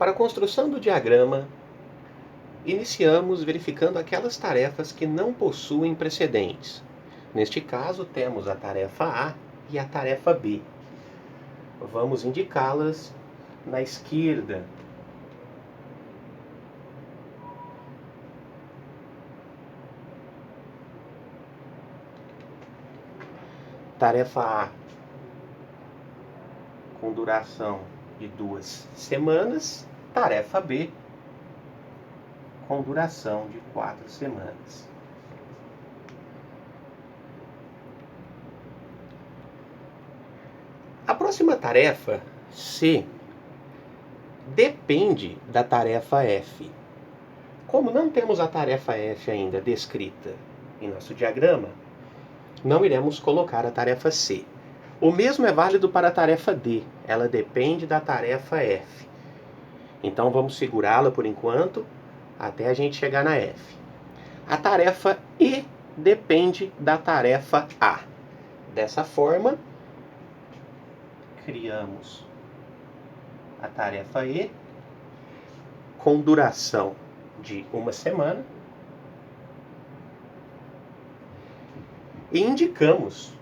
Para a construção do diagrama, iniciamos verificando aquelas tarefas que não possuem precedentes. Neste caso, temos a tarefa A e a tarefa B. Vamos indicá-las na esquerda. Tarefa A com duração de 2 semanas, tarefa B com duração de 4 semanas. A próxima tarefa, C, depende da tarefa F. Como não temos a tarefa F ainda descrita em nosso diagrama, não iremos colocar a tarefa C. O mesmo é válido para a tarefa D, ela depende da tarefa F. Então vamos segurá-la por enquanto, até a gente chegar na F. A tarefa E depende da tarefa A. Dessa forma, criamos a tarefa E com duração de 1 semana e indicamos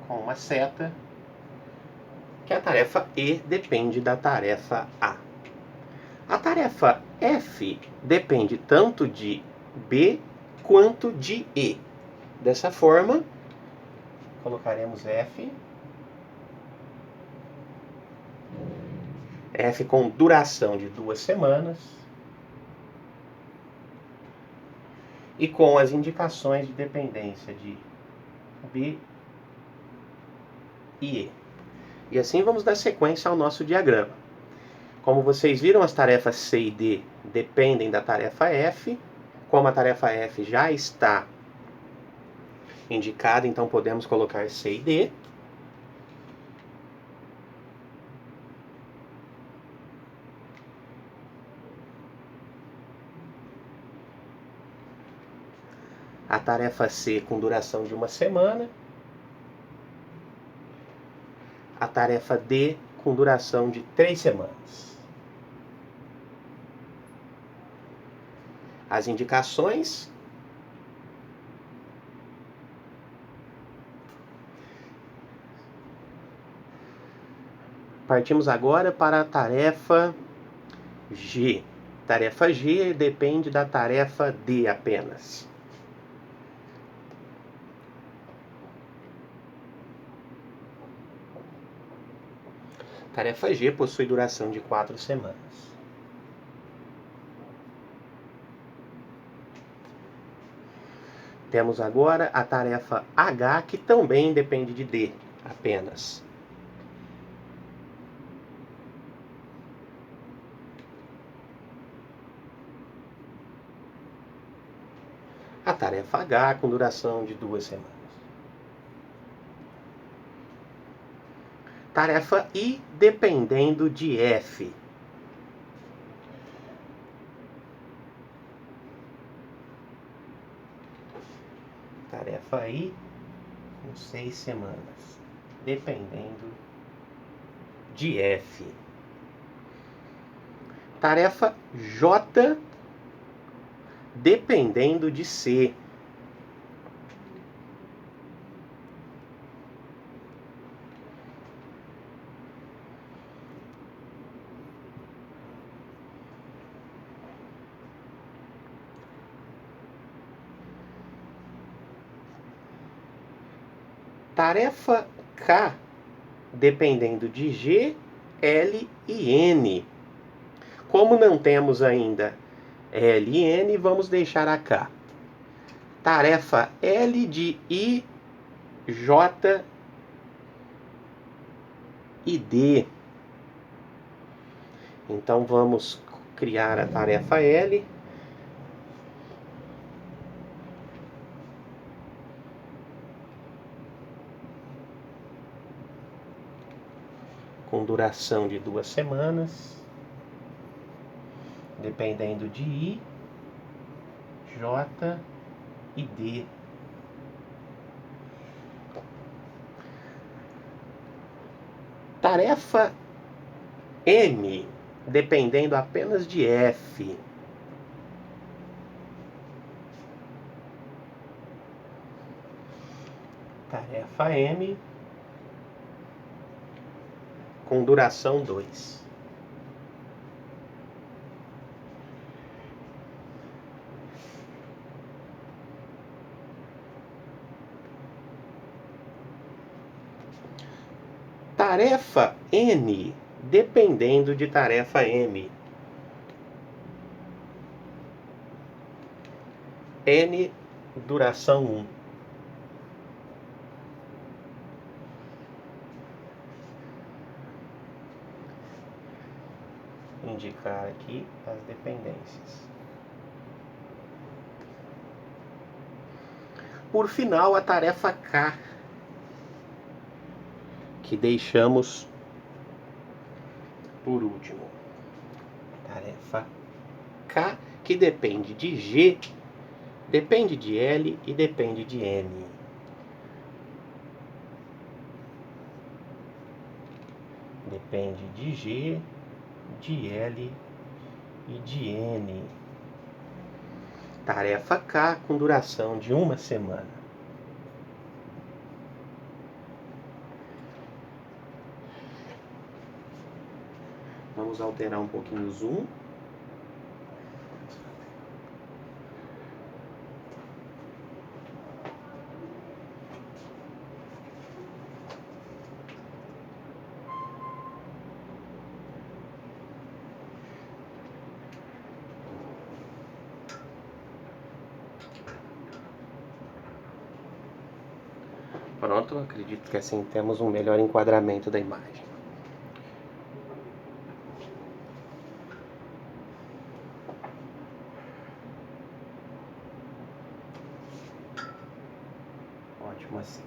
com uma seta que a tarefa E depende da tarefa A. A tarefa F depende tanto de B quanto de E. Dessa forma, colocaremos F com duração de 2 semanas e com as indicações de dependência de B e E. E assim vamos dar sequência ao nosso diagrama. Como vocês viram, as tarefas C e D dependem da tarefa F. Como a tarefa F já está indicada, então podemos colocar C e D. A tarefa C com duração de 1 semana. A tarefa D com duração de 3 semanas. As indicações. Partimos agora para a tarefa G. Tarefa G depende da tarefa D apenas. Tarefa G possui duração de 4 semanas. Temos agora a tarefa H, que também depende de D apenas. A tarefa H com duração de 2 semanas. Tarefa I dependendo de F. Tarefa I com 6 semanas, dependendo de F. Tarefa J dependendo de C. Tarefa K dependendo de G, L e N. Como não temos ainda L e N, vamos deixar a K. Tarefa L de I, J e D. Então vamos criar a tarefa L. Com duração de 2 semanas, dependendo de I, J e D. Tarefa M dependendo apenas de F. Tarefa M com duração 2. Tarefa N dependendo de tarefa M. N, duração 1. Indicar aqui as dependências. Por final, a tarefa K, que deixamos por último. Tarefa K, que depende de G, depende de L e depende de M. Depende de G, de L e de N. Tarefa K com duração de 1 semana. Vamos alterar um pouquinho o zoom. Pronto, acredito que assim temos um melhor enquadramento da imagem. Ótimo assim.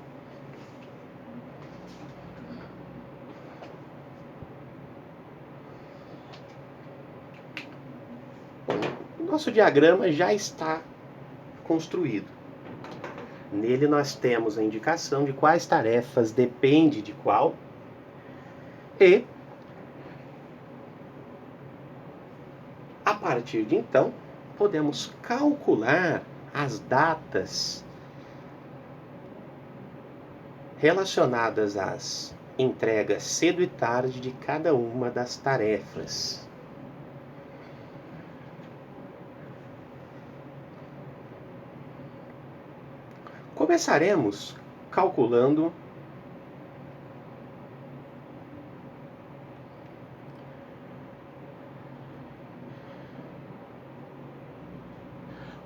Nosso diagrama já está construído. Nele nós temos a indicação de quais tarefas depende de qual e, a partir de então, podemos calcular as datas relacionadas às entregas cedo e tarde de cada uma das tarefas. Começaremos calculando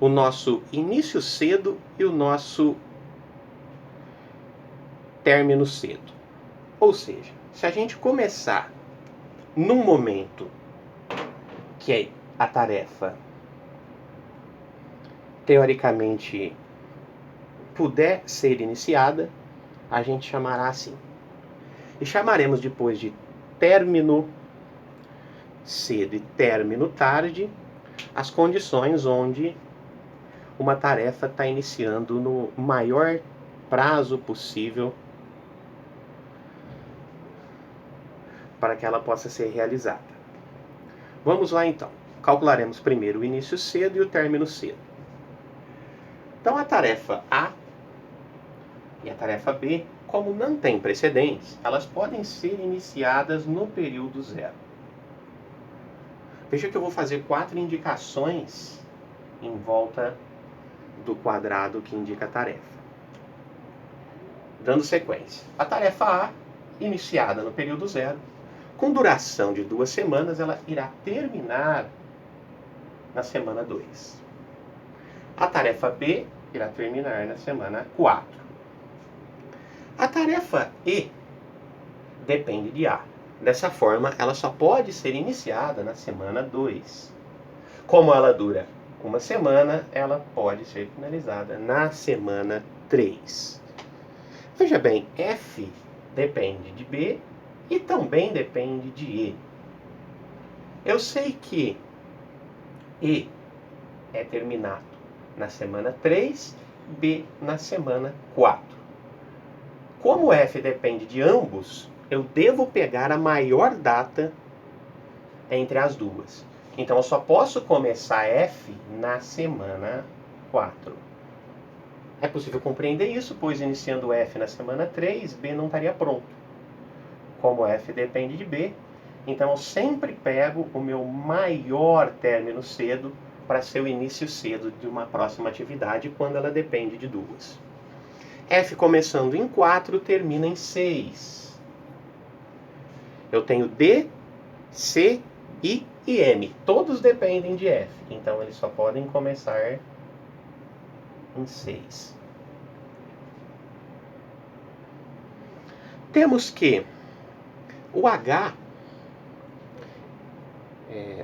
o nosso início cedo e o nosso término cedo. Ou seja, se a gente começar num momento que a tarefa teoricamente puder ser iniciada, a gente chamará assim. E chamaremos depois de término cedo e término tarde as condições onde uma tarefa está iniciando no maior prazo possível para que ela possa ser realizada. Vamos lá então. Calcularemos primeiro o início cedo e o término cedo. Então a tarefa A e a tarefa B, como não tem precedentes, elas podem ser iniciadas no período zero. Veja que eu vou fazer 4 indicações em volta do quadrado que indica a tarefa. Dando sequência. A tarefa A, iniciada no período zero, com duração de 2 semanas, ela irá terminar na semana 2. A tarefa B irá terminar na semana 4. A tarefa E depende de A. Dessa forma, ela só pode ser iniciada na semana 2. Como ela dura 1 semana, ela pode ser finalizada na semana 3. Veja bem, F depende de B e também depende de E. Eu sei que E é terminado na semana 3, B na semana 4. Como F depende de ambos, eu devo pegar a maior data entre as duas. Então eu só posso começar F na semana 4. É possível compreender isso, pois iniciando F na semana 3, B não estaria pronto. Como F depende de B, então eu sempre pego o meu maior término cedo para ser o início cedo de uma próxima atividade quando ela depende de duas. F começando em 4 termina em 6. Eu tenho D, C, I e M. Todos dependem de F, então eles só podem começar em 6. Temos que o H...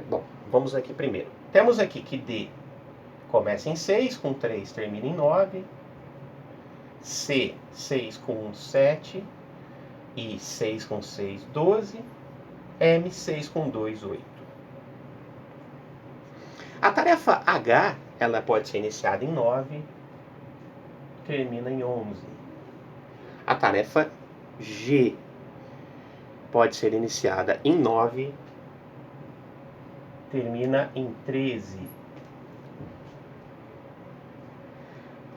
bom, vamos aqui primeiro. Temos aqui que D começa em 6, com 3 termina em 9. C, 6 com 1, 7. I, 6 com 6, 12. M, 6 com 2, 8. A tarefa H, ela pode ser iniciada em 9, termina em 11. A tarefa G pode ser iniciada em 9, termina em 13.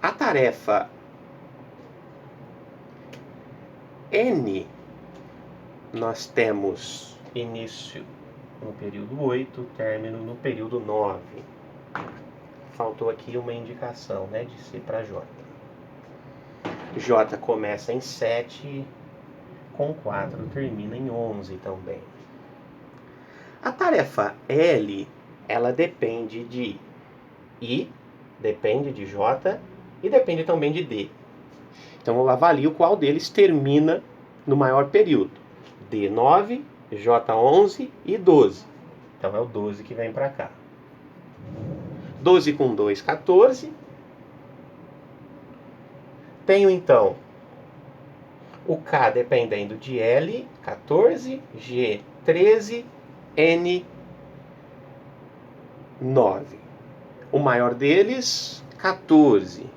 A tarefa N, nós temos início no período 8, término no período 9. Faltou aqui uma indicação, né, de C para J. J começa em 7, com 4 termina em 11 também. A tarefa L, ela depende de I, depende de J e depende também de D. Então eu avalio qual deles termina no maior período. D, 9, J, 11 e 12. Então é o 12 que vem para cá. 12 com 2, 14. Tenho então o K dependendo de L, 14, G, 13, N, 9. O maior deles, 14.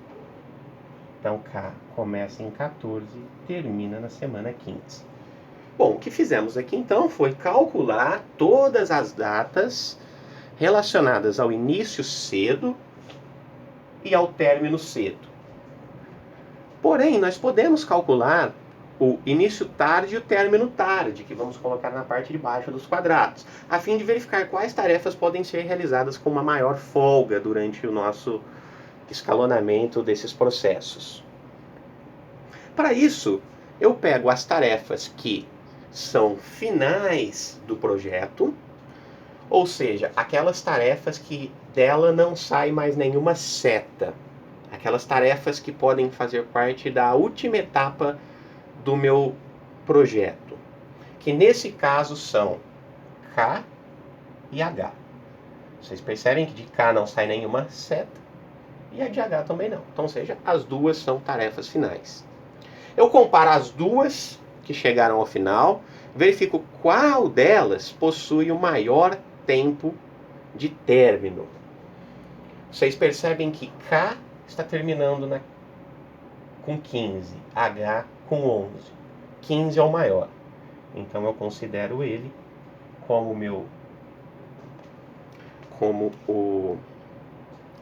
Então K começa em 14, termina na semana 15. Bom, o que fizemos aqui então foi calcular todas as datas relacionadas ao início cedo e ao término cedo. Porém, nós podemos calcular o início tarde e o término tarde, que vamos colocar na parte de baixo dos quadrados, a fim de verificar quais tarefas podem ser realizadas com uma maior folga durante o nosso escalonamento desses processos. Para isso, eu pego as tarefas que são finais do projeto, ou seja, aquelas tarefas que dela não sai mais nenhuma seta, aquelas tarefas que podem fazer parte da última etapa do meu projeto, que nesse caso são K e H. Vocês percebem que de K não sai nenhuma seta e a de H também não. Então, ou seja, as duas são tarefas finais. Eu comparo as duas que chegaram ao final, verifico qual delas possui o maior tempo de término. Vocês percebem que K está terminando com 15, H com 11. 15 é o maior. Então eu considero ele como o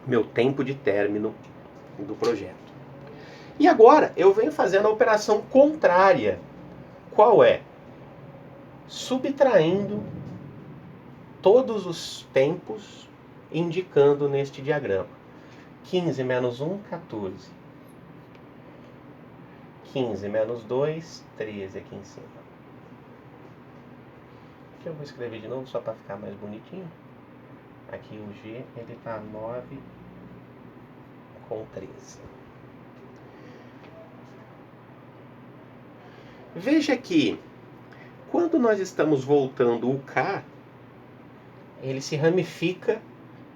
meu tempo de término do projeto. E agora eu venho fazendo a operação contrária. Qual é? Subtraindo todos os tempos indicando neste diagrama. 15 menos 1, 14. 15 menos 2, 13 aqui em cima. Aqui eu vou escrever de novo só para ficar mais bonitinho. Aqui o G, ele está 9 com 13. Veja que, quando nós estamos voltando o K, ele se ramifica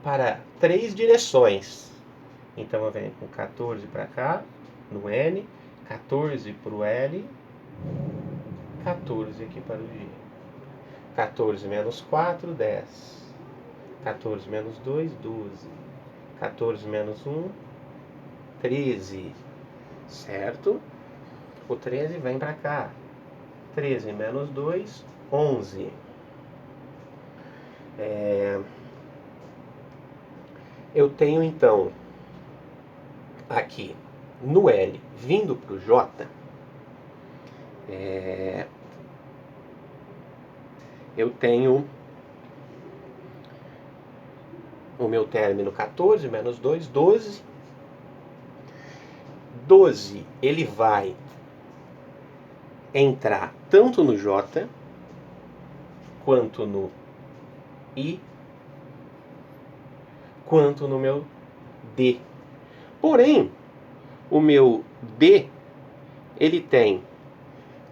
para 3 direções. Então eu venho com 14 para cá, no N, 14 para o L, 14 aqui para o G. 14 menos 4, 10. 14 menos 2, 12. 14 menos 1, 13. Certo? O 13 vem para cá. 13 menos 2, 11. Eu tenho então aqui no L vindo para o J, eu tenho o meu término 14 menos 2, 12. 12, ele vai entrar tanto no J, quanto no I, quanto no meu D. Porém, o meu D, ele tem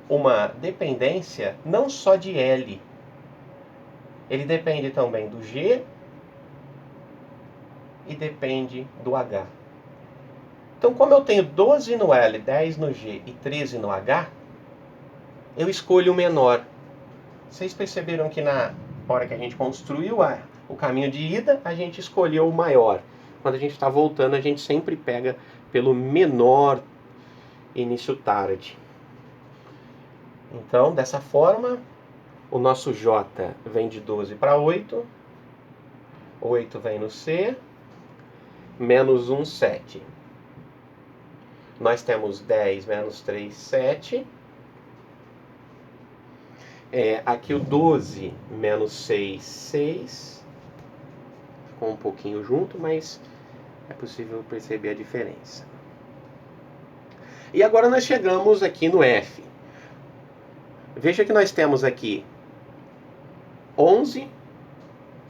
uma dependência não só de L, ele depende também do G e depende do H. Então, como eu tenho 12 no L, 10 no G e 13 no H, eu escolho o menor. Vocês perceberam que na hora que a gente construiu o caminho de ida, a gente escolheu o maior. Quando a gente está voltando, a gente sempre pega pelo menor início tarde. Então, dessa forma, o nosso J vem de 12 para 8. 8 vem no C. Menos 1, 7. Nós temos 10 menos 3, 7. Aqui o 12 menos 6, 6. Ficou um pouquinho junto, mas é possível perceber a diferença. E agora nós chegamos aqui no F. Veja que nós temos aqui 11,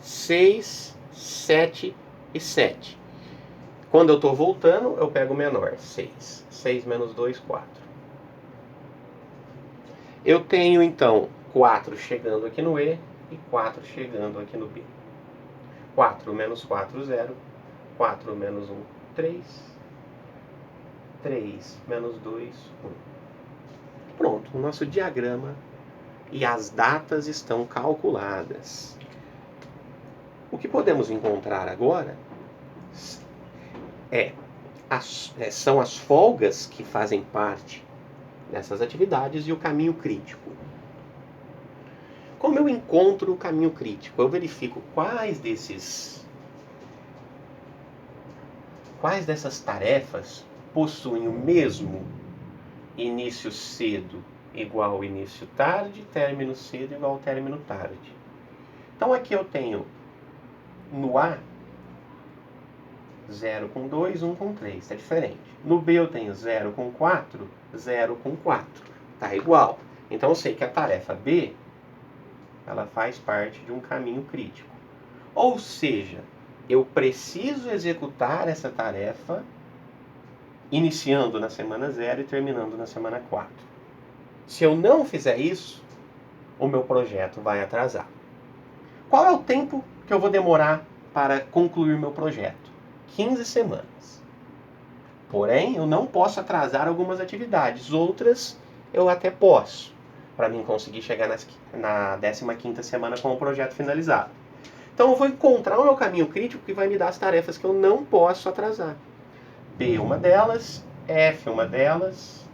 6, 7 e 7. Quando eu estou voltando, eu pego o menor, 6. 6 menos 2, 4. Eu tenho, então, 4 chegando aqui no E e 4 chegando aqui no B. 4 menos 4, 0. 4 menos 1, 3. 3 menos 2, 1. Pronto, o nosso diagrama e as datas estão calculadas. O que podemos encontrar agora são as folgas que fazem parte dessas atividades e o caminho crítico. Como eu encontro o caminho crítico? Eu verifico quais dessas tarefas possuem o mesmo início cedo igual início tarde, término cedo igual término tarde. Então aqui eu tenho no A 0 com 2, 1 com 3, está diferente. No B eu tenho 0 com 4, 0 com 4, está igual. Então eu sei que a tarefa B, ela faz parte de um caminho crítico. Ou seja, eu preciso executar essa tarefa iniciando na semana 0 e terminando na semana 4. Se eu não fizer isso, o meu projeto vai atrasar. Qual é o tempo que eu vou demorar para concluir meu projeto? 15 semanas. Porém, eu não posso atrasar algumas atividades. Outras, eu até posso, para mim conseguir chegar na 15ª semana com o projeto finalizado. Então, eu vou encontrar o meu caminho crítico que vai me dar as tarefas que eu não posso atrasar. B, uma delas. F, uma delas.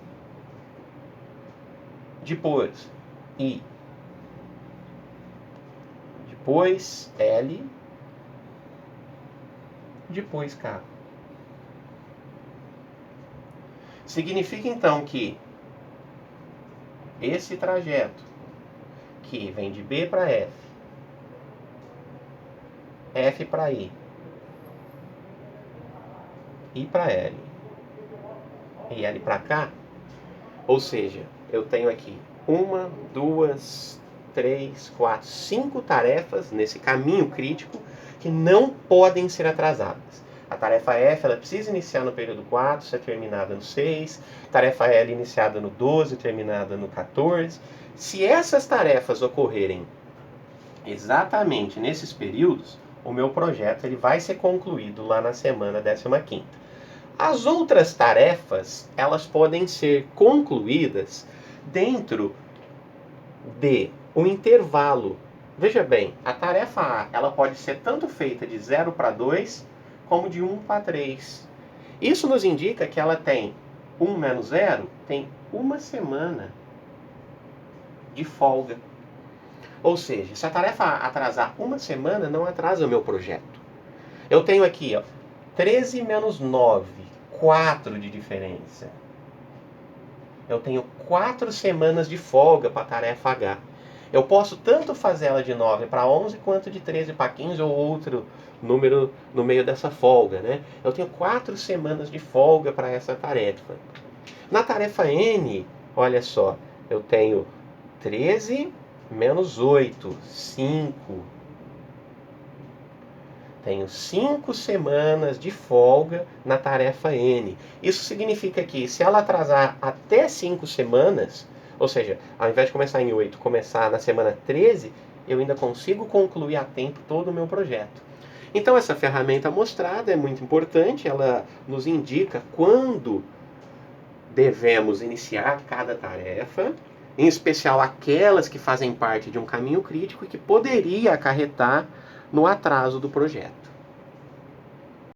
Depois, I. Depois, L. Depois, K. Significa, então, que esse trajeto, que vem de B para F, F para I para L e L para K, ou seja, eu tenho aqui 1, 2, 3, 4, 5 tarefas nesse caminho crítico que não podem ser atrasadas. A tarefa F, ela precisa iniciar no período 4, ser terminada no 6. Tarefa L iniciada no 12, terminada no 14. Se essas tarefas ocorrerem exatamente nesses períodos, o meu projeto ele vai ser concluído lá na semana 15ª. As outras tarefas, elas podem ser concluídas dentro de um intervalo. Veja bem, a tarefa A, ela pode ser tanto feita de 0 para 2, como de 1 para 3. Isso nos indica que ela tem 1 menos 0, tem uma semana de folga. Ou seja, se a tarefa atrasar uma semana, não atrasa o meu projeto. Eu tenho aqui, ó, 13 menos 9, 4 de diferença. Eu tenho 4 semanas de folga para a tarefa H. Eu posso tanto fazer ela de 9 para 11, quanto de 13 para 15, ou outro número no meio dessa folga, né? Eu tenho 4 semanas de folga para essa tarefa. Na tarefa N, olha só, eu tenho 13 menos 8, 5. Tenho 5 semanas de folga na tarefa N. Isso significa que se ela atrasar até 5 semanas, ou seja, ao invés de começar em 8, começar na semana 13, eu ainda consigo concluir a tempo todo o meu projeto. Então essa ferramenta mostrada é muito importante, ela nos indica quando devemos iniciar cada tarefa, em especial aquelas que fazem parte de um caminho crítico e que poderia acarretar no atraso do projeto.